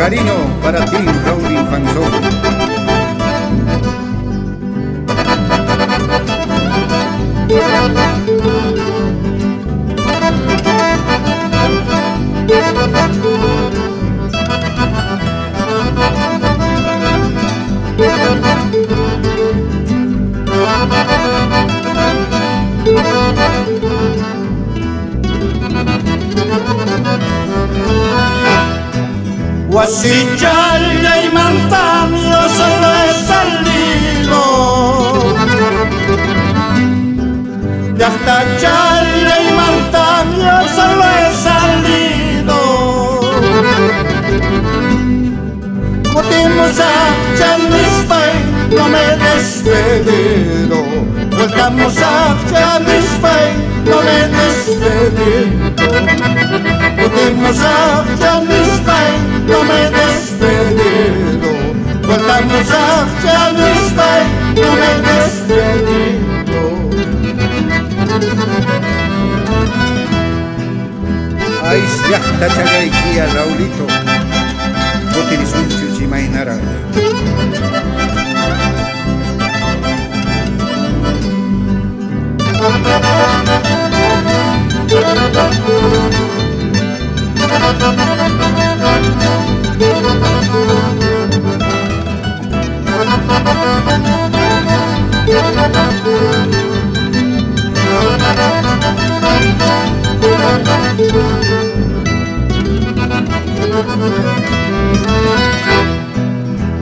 Cariño para ti, Raúl Infanzón. Guasichala y Mantamio solo he salido, de hasta Chala y Mantamio solo he salido. Cutimos a Chanispay, no me he despedido. Voltamos a Chanispay, no me he despedido. Cutimos a Chanispay, no me he despedido. Voltamos a Chanispay, no me he despedido. Ay, si hasta chagaiquía, Raulito. Botiris un chuchimainara.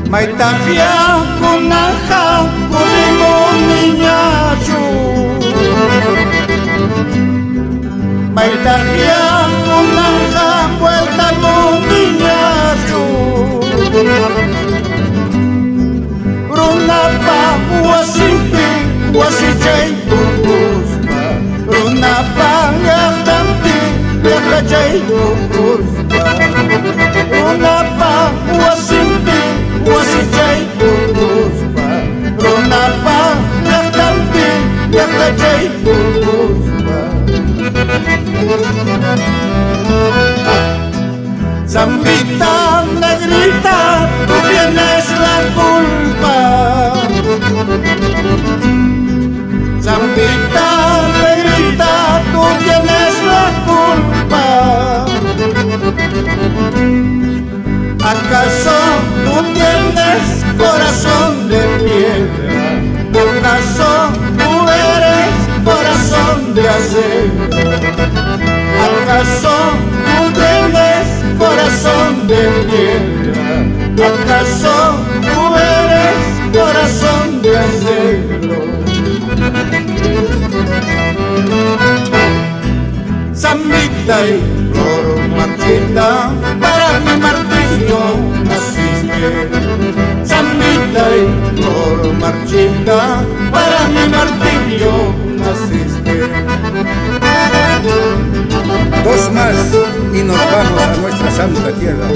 Maitafia kunaja kunimo niñachu, Maitafia kunaja vuelta con niñachu. Runapa huasipi huasichay tukuspa, Runapa yachtampi yachachay tukuspa, Runapa huasipi huasichay tukuspa, Runapa yachtampi yachachay tukuspa. Zambita negrita, tú tienes la culpa. Zambita negrita, tú tienes la culpa. ¿Acaso tú tienes corazón de piedra? ¿Acaso tú eres corazón de acero? ¿Acaso tú tienes corazón de piedra? ¿Acaso tú eres corazón de acero? Zambita y flor marchita, para mi martillo naciste. Zambita y flor marchita, para mi martillo naciste. Dos más y nos vamos a nuestra santa tierra.